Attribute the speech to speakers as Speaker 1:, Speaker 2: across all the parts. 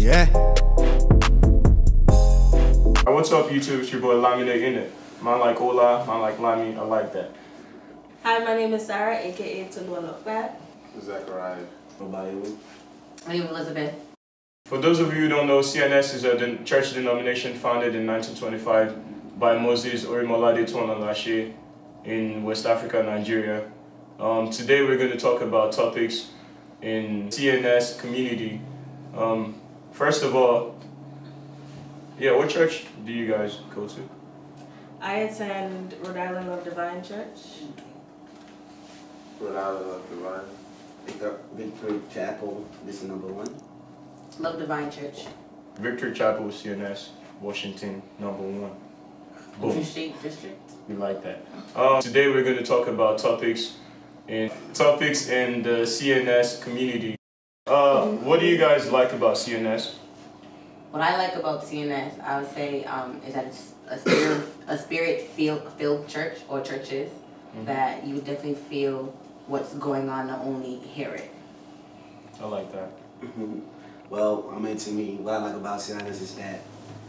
Speaker 1: Yeah.
Speaker 2: What's up, YouTube? It's your boy Laminade in it. Man like Ola, man like Lami, I like that.
Speaker 3: Hi, my name is Sarah, aka Tolualokbat.
Speaker 4: Zachariah.
Speaker 5: Gbenro Biayewu.
Speaker 6: My name is Elizabeth.
Speaker 2: For those of you who don't know, CNS is a church denomination founded in 1925 by Moses Orimolade Lashe in West Africa, Nigeria. Today we're going to talk about topics in CNS community. First of all, what church do you guys go to?
Speaker 3: I attend Rhode Island of Divine Church.
Speaker 4: Rhode Island of Divine.
Speaker 5: Victory Chapel, this is #1.
Speaker 6: Love Divine Church.
Speaker 2: Victory Chapel, CNS, Washington, #1. Boom.
Speaker 6: Street District.
Speaker 2: We like that. Today we're going to talk about topics in the CNS community. What do you guys like about CNS?
Speaker 6: What I like about CNS, I would say, is that it's a spirit-filled church or churches that you definitely feel what's going on, not only hear it.
Speaker 2: I like that.
Speaker 5: Well, to me, what I like about CNS is that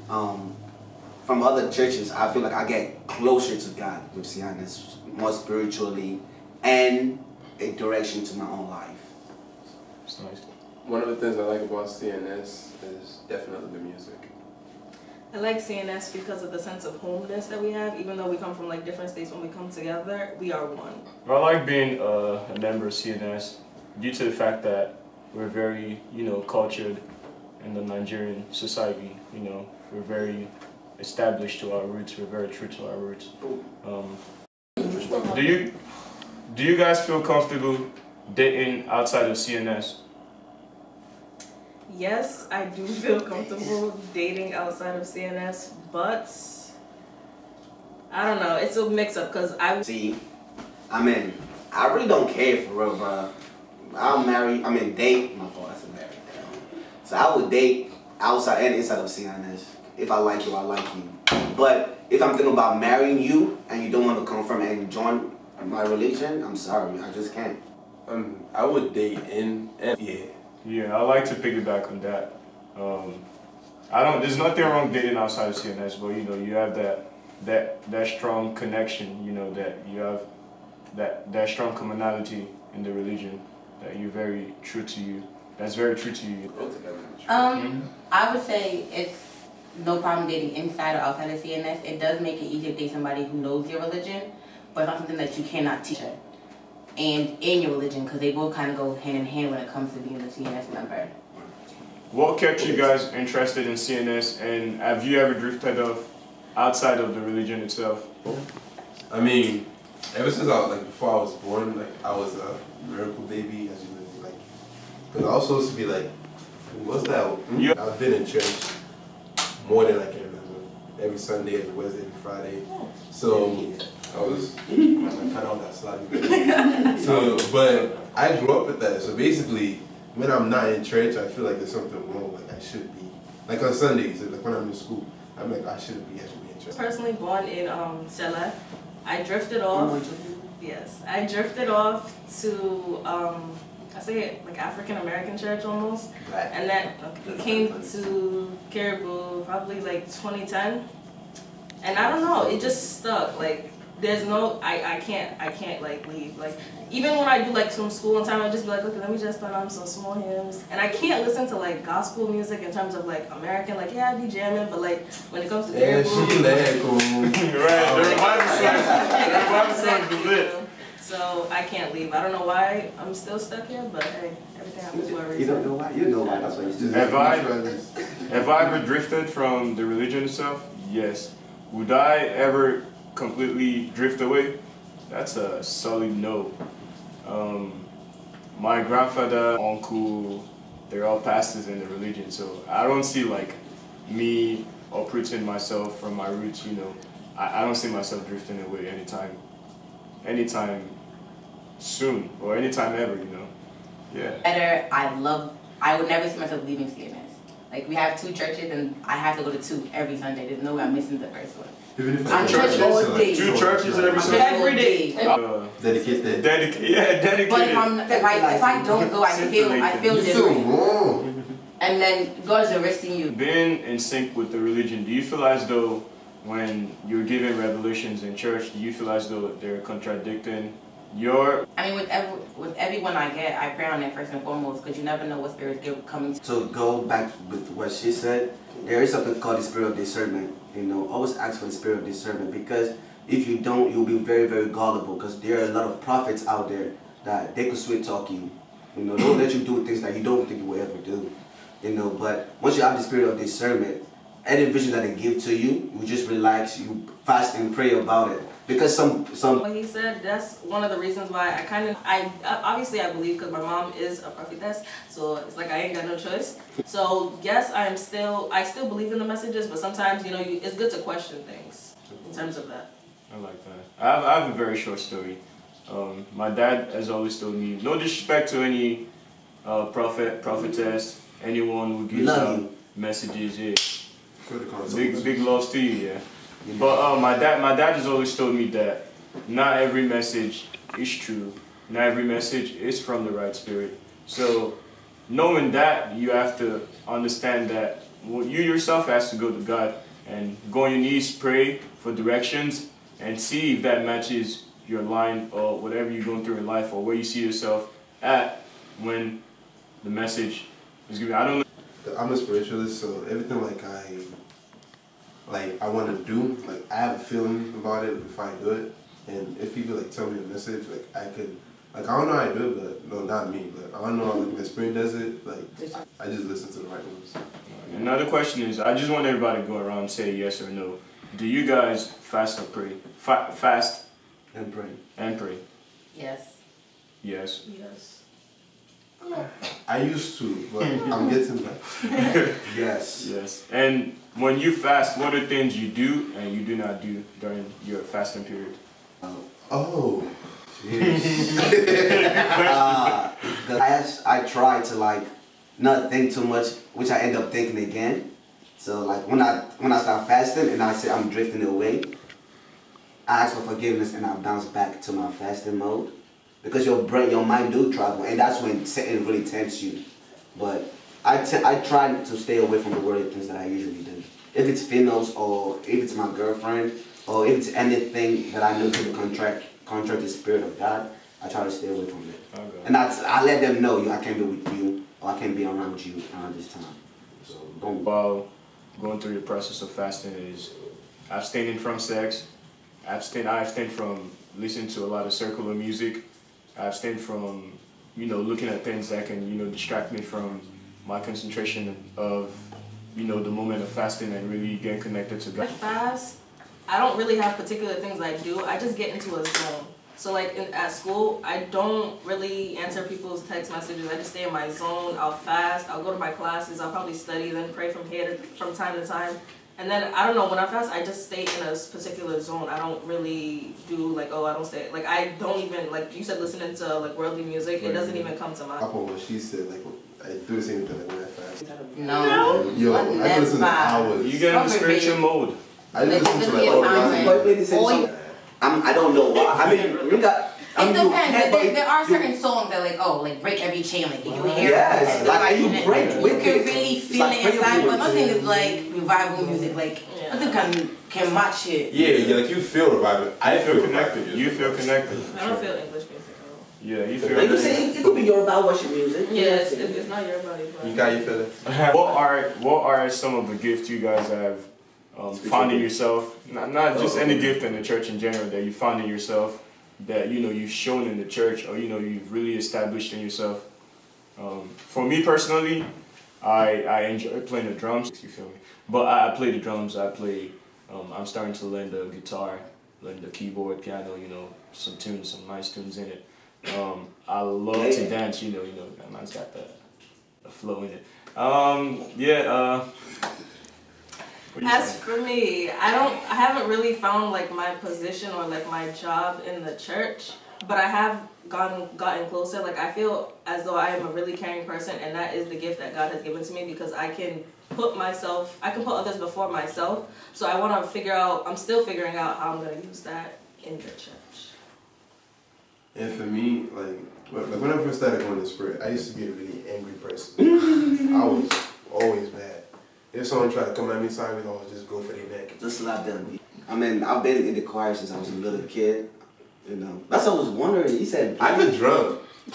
Speaker 5: from other churches, I feel like I get closer to God with CNS, more spiritually, and a direction to my own life.
Speaker 2: It's nice.
Speaker 4: One of the things I like about CNS is definitely the music.
Speaker 3: I like CNS because of the sense of homeness that we have. Even though we come from like different states, when we come together, we are one.
Speaker 2: I like being a member of CNS due to the fact that we're very, cultured in the Nigerian society. We're very established to our roots. We're very true to our roots. Do you guys feel comfortable dating outside of CNS?
Speaker 3: Yes, I do feel comfortable dating outside of CNS, but I don't know. It's a mix-up because I
Speaker 5: really don't care for real, bro. I'll date. My fault, I said marry. So I would date outside and inside of CNS. If I like you, I like you. But if I'm thinking about marrying you and you don't want to confirm and join my religion, I'm sorry, I just can't.
Speaker 4: I would date in and yeah.
Speaker 2: Yeah, I like to piggyback on that. There's nothing wrong dating outside of CNS, but you have that strong connection, that you have that strong commonality in the religion that you're very true to you. That's very true to you.
Speaker 6: I would say it's no problem dating inside or outside of CNS. It does make it easier to date somebody who knows your religion, but it's not something that you cannot teach her. And in your religion, because they both kind of go hand in hand when it comes to being a CNS member.
Speaker 2: What kept you guys interested in CNS, and have you ever drifted off outside of the religion itself?
Speaker 4: Ever since before I was born, I was a miracle baby, as you know, because I was supposed to be what's that? I've been in church more than I can remember. Every Sunday, every Wednesday, every Friday. So I was kind of on that slide. So, but I grew up with that. So basically, when I'm not in church, I feel like there's something wrong. I should be. On Sundays, when I'm in school, I'm I should be in church.
Speaker 3: Personally born in Shella. I drifted off. Yes, I drifted off to African American church almost, and then came to Caribou probably 2010. And I don't know, it just stuck. There's no, I can't leave. Even when I do some school and time, I just be okay, let me just turn on some small hymns. And I can't listen to gospel music in terms of American, yeah, I be jamming, but when it comes to Caribou, so I can't leave. I don't know why I'm still stuck here, but hey, everything happens for a reason.
Speaker 5: You don't know why? You know why, that's why you still
Speaker 2: Have I ever drifted from the religion itself? Yes. Would I ever completely drift away? That's a solid no. My grandfather, uncle, they're all pastors in the religion, so I don't see me uprooting myself from my roots. I don't see myself drifting away anytime soon or anytime ever. Yeah.
Speaker 6: I would never see myself leaving CNS. We have 2 churches and I have to go to 2 every Sunday. There's no way I'm missing the first one.
Speaker 4: Even if
Speaker 6: I'm church all day.
Speaker 2: 2 churches every Sunday?
Speaker 6: Every day.
Speaker 4: Dedicated.
Speaker 2: Dedicated.
Speaker 6: But if I don't go, I feel different.
Speaker 5: wrong.
Speaker 6: And then God is arresting you.
Speaker 2: Being in sync with the religion, do you feel as though when you're given revelations in church, do you feel as though they're contradicting your...
Speaker 6: I mean, with everyone I get, I pray on it first and foremost, because you never know what spirit's coming.
Speaker 5: To go back with what she said, there is something called the spirit of discernment. You know, always ask for the spirit of discernment, because if you don't, you'll be very, very gullible, because there are a lot of prophets out there that they could sweet talk you. You know, they'll let you do things that you don't think you will ever do. You know, but once you have the spirit of discernment, any vision that they give to you, you just relax, you fast and pray about it. Because some
Speaker 3: what he said, that's one of the reasons why I obviously I believe, because my mom is a prophetess, so it's like I ain't got no choice. So yes, I still believe in the messages, but sometimes, you know, it's good to question things in terms of that.
Speaker 2: I like that. I have a very short story. My dad has always told me, no disrespect to any prophetess, anyone who gives out messages, yeah. Big loves to you, yeah. But my dad has always told me that not every message is true. Not every message is from the right spirit. So knowing that, you have to understand that you yourself has to go to God and go on your knees, pray for directions, and see if that matches your line or whatever you're going through in life, or where you see yourself at when the message is given. I don't know.
Speaker 4: I'm a spiritualist, so everything I want to do, like I have a feeling about it before I do it. And if people like tell me a message, like I could, like I don't know how I do it, but no, not me, but I don't know how like the spirit does it. Like I just listen to the right ones.
Speaker 2: Another question is, I just want everybody to go around and say yes or no. Do you guys fast or pray? Fast
Speaker 5: and pray.
Speaker 2: And pray.
Speaker 3: Yes.
Speaker 2: Yes.
Speaker 3: Yes.
Speaker 4: I used to, but I'm getting back.
Speaker 5: Yes.
Speaker 2: Yes. And when you fast, what are things you do and you do not do during your fasting period?
Speaker 4: Oh.
Speaker 5: I try to like not think too much, which I end up thinking again. So like when I start fasting and I say I'm drifting away, I ask for forgiveness and I bounce back to my fasting mode. Because your mind do travel, and that's when Satan really tempts you. But I try to stay away from the worldly things that I usually do. If it's females, or if it's my girlfriend, or if it's anything that I know to contract the spirit of God, I try to stay away from it. Okay. And I let them know, I can't be with you, or I can't be around you around this time. So don't.
Speaker 2: While going through the process of fasting is abstaining from sex, I abstain from listening to a lot of circular music. I abstain from, looking at things that can, distract me from my concentration of, the moment of fasting and really getting connected to God.
Speaker 3: I fast, I don't really have particular things I do. I just get into a zone. So like at school, I don't really answer people's text messages. I just stay in my zone. I'll fast. I'll go to my classes. I'll probably study, then pray from time to time. And then, I don't know, when I fast, I just stay in a particular zone. I don't really do, I don't stay, I don't even, you said listening to, worldly music, it doesn't even come to mind.
Speaker 4: Up on what she said, I do the same thing when I fast.
Speaker 6: No.
Speaker 4: Yo, I listen to hours.
Speaker 2: You get in the spiritual mode.
Speaker 4: I listen to,
Speaker 5: I don't know why. I mean, you got...
Speaker 6: It depends. There are certain songs that break every chain. If you hear it,
Speaker 5: you
Speaker 6: can really feel it inside. But nothing is revival music. Nothing can match it.
Speaker 4: Yeah, you feel revival. I feel connected.
Speaker 2: You feel connected.
Speaker 3: I don't feel English music at all.
Speaker 2: Yeah, you feel.
Speaker 5: Like you say, it could be Yoruba worship music.
Speaker 3: Yes, it's not Yoruba.
Speaker 4: You got your feelings.
Speaker 2: What are some of the gifts you guys have found in yourself? Not just any gift in the church in general that you found in yourself, that you've shown in the church, or you've really established in yourself. For me personally, I enjoy playing the drums, if you feel me. But I play the drums. I'm starting to learn the guitar, learn the keyboard, piano. Some tunes, some nice tunes in it. I love to dance. That man's got the flow in it.
Speaker 3: As for me, I haven't really found my position or my job in the church, but I have gotten closer. I feel as though I am a really caring person, and that is the gift that God has given to me, because I can put others before myself. So I want to I'm still figuring out how I'm going to use that in the church.
Speaker 4: And for me, when I first started going to Spirit, I used to be a really angry person. I was if someone try to come at me sideways, I'll just go for their neck.
Speaker 5: Just slap them. I mean, I've been in the choir since I was a little kid. You know, that's what I was wondering. He said,
Speaker 4: I could drum.
Speaker 2: You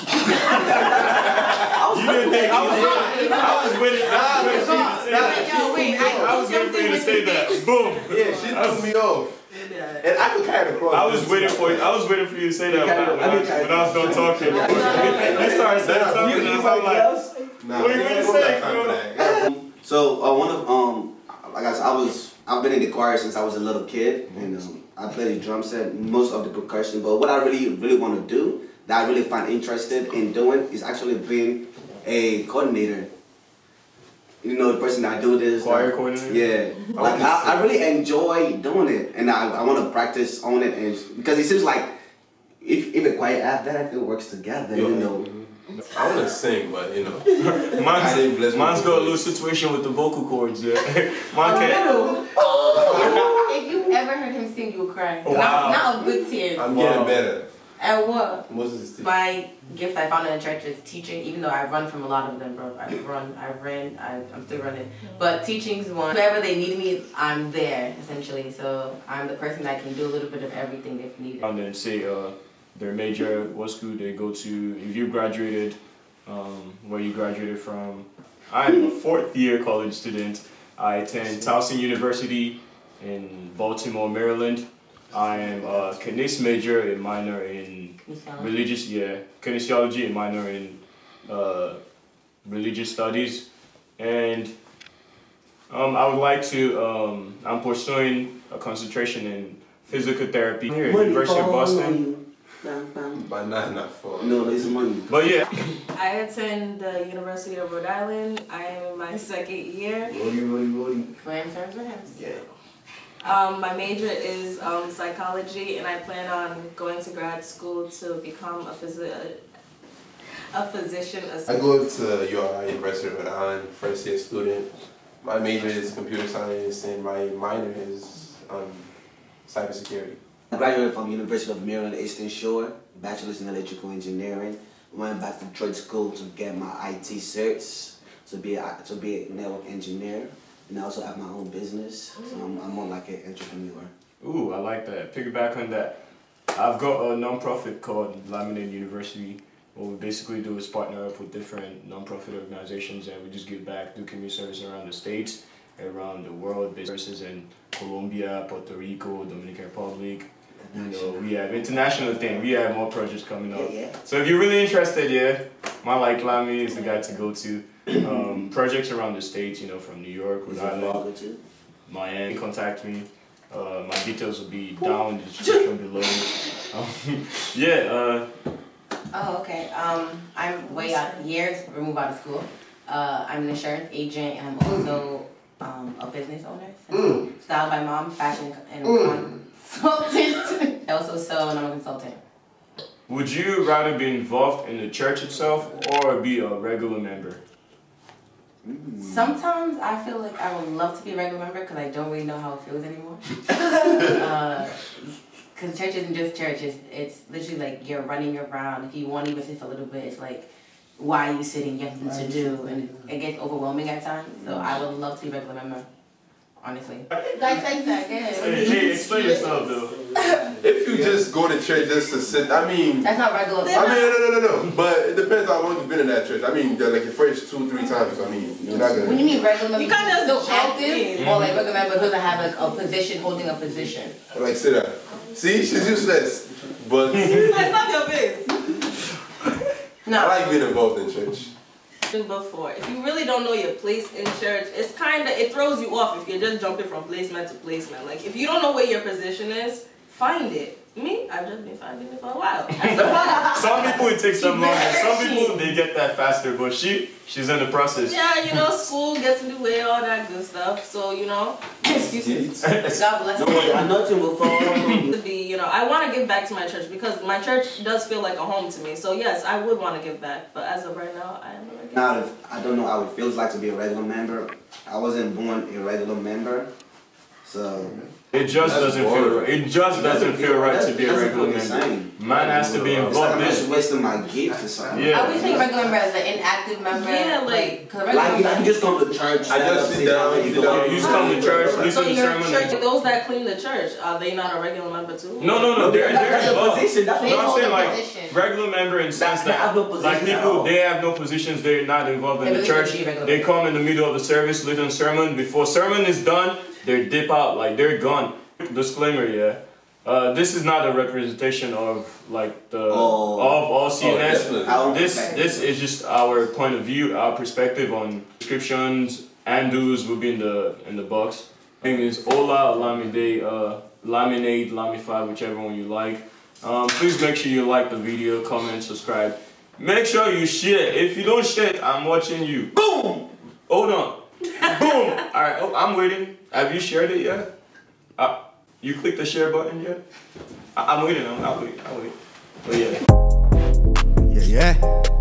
Speaker 2: didn't think I was waiting. I was waiting for you to say that. Boom.
Speaker 4: Yeah, she threw me off. And I could carry the cross.
Speaker 2: I was waiting for you to say that when I was done talking. You started saying something and I was like, what are you going to say, bro?
Speaker 5: So one of like I said, I've been in the choir since I was a little kid, and I play the drum set, most of the percussion. But what I really want to do, that I really find interested in doing, is actually being a coordinator. You know, the person that do this.
Speaker 2: Choir coordinator?
Speaker 5: Yeah. Like, I really enjoy doing it, and I want to practice on it, and because it seems like if a choir app that if it works together, you know.
Speaker 4: I want to sing, but you know.
Speaker 2: Mine's got a little situation with the vocal cords, yeah. Mine can't.
Speaker 6: If you ever heard him sing, you'll cry.
Speaker 2: Oh, wow.
Speaker 6: Not a good tears.
Speaker 4: I'm getting better.
Speaker 6: And what?
Speaker 4: Moses
Speaker 6: My gift I found in the church is teaching, even though I run from a lot of them, bro. I'm still running. But teaching's one. Wherever they need me, I'm there, essentially. So I'm the person that can do a little bit of everything if needed.
Speaker 2: And then say their major, what school they go to. If you graduated, where you graduated from. I'm a 4th-year college student. I attend Towson University in Baltimore, Maryland. I am a kinesiology major, a minor in kinesiology, a minor in religious studies, and I would like to. I'm pursuing a concentration in physical therapy here at University of Boston.
Speaker 4: But not for.
Speaker 5: No, there's money.
Speaker 2: But yeah.
Speaker 3: I attend the University of Rhode Island. I am in my 2nd year.
Speaker 5: Rolling.
Speaker 3: Yeah. My major is psychology, and I plan on going to grad school to become a physician assistant.
Speaker 4: I go to University of Rhode Island, 1st-year student. My major is computer science, and my minor is cybersecurity.
Speaker 5: I graduated from University of Maryland, Eastern Shore, bachelor's in electrical engineering. Went back to trade school to get my IT certs, to be a network engineer. And I also have my own business, so I'm more like an entrepreneur.
Speaker 2: Ooh, I like that. Piggyback on that. I've got a non-profit called Laminade University. What we basically do is partner up with different non-profit organizations, and we just give back, do community service around the states, around the world, services in Colombia, Puerto Rico, Dominican Republic. You know, we have international thing. We have more projects coming up.
Speaker 5: Yeah.
Speaker 2: So if you're really interested, my like Lami is the guy to go to. Projects around the states, you know, from New York, Rhode Island, Miami. Contact me. My details will be down in the description below.
Speaker 6: Oh, okay. I'm way out years removed out of school. I'm an insurance agent, and I'm also a business owner. Styledbymaa, fashion and consultant. I also sew, and I'm a consultant.
Speaker 2: Would you rather be involved in the church itself or be a regular member?
Speaker 6: Sometimes I feel like I would love to be a regular member because I don't really know how it feels anymore. Because church isn't just church, it's literally like you're running around. If you want to even sit for a little bit, it's like, why are you sitting? You have things to do. And it gets overwhelming at times. So I would love to be a regular member, honestly.
Speaker 2: Hey, explain yourself though.
Speaker 4: If you just go to church just to sit, I mean...
Speaker 6: That's not regular.
Speaker 4: I mean, no. But it depends on how long you've been in that church. I mean, like your first 2-3 times, I mean, you're not going to...
Speaker 6: When you mean regular member,
Speaker 3: you kind of
Speaker 6: still active? Or like regular member doesn't have like a position, holding a position?
Speaker 4: Like, sit down. See, she's useless. But...
Speaker 3: That's not your face.
Speaker 6: No.
Speaker 4: I like being involved in church.
Speaker 3: Before, if you really don't know your place in church, it throws you off if you're just jumping from placement to placement. Like, if you don't know where your position is, find it. Me, I've just been finding it for a while.
Speaker 2: Some people it takes them longer. Some people they get that faster, but she's in the process.
Speaker 3: Yeah, you know, school gets in the way, all that good stuff. So, you know,
Speaker 6: Excuse me. God bless
Speaker 5: you. I know you before.
Speaker 3: To be, you know, I want to give back to my church because my church does feel like a home to me. So yes, I would want to give back, but as of right now, I am a regular.
Speaker 5: Now, I don't know how it feels like to be a regular member. I wasn't born a regular member, So
Speaker 2: it just doesn't feel right. It just doesn't feel right to be a regular member. Man has to be involved.
Speaker 5: I'm just wasting my gift or something.
Speaker 2: Yeah.
Speaker 6: Are we saying regular member as an inactive member?
Speaker 3: Yeah, like
Speaker 5: you just come to church.
Speaker 4: I just sit down.
Speaker 2: You just come to church, listen to sermon.
Speaker 3: Those that clean the church, are they not a regular member too?
Speaker 2: No, they're involved.
Speaker 5: Position. That's what
Speaker 2: I'm saying, like regular member in the sense that like people, they have no positions. They're not involved in the church. They come in the middle of the service, listen to sermon. Before sermon is done, they dip out, like they're gone. Disclaimer, yeah. This is not a representation of like the of all CNS. This is just our point of view, our perspective on descriptions and do's will be in the box. Name is Ola, Laminade, Laminade, Lamify, whichever one you like. Please make sure you like the video, comment, subscribe. Make sure you share. If you don't share, I'm watching you. Boom! Hold on. Boom! Alright, I'm waiting. Have you shared it yet? You click the share button yet? I'm waiting. I'll wait. But yeah.
Speaker 1: Yeah.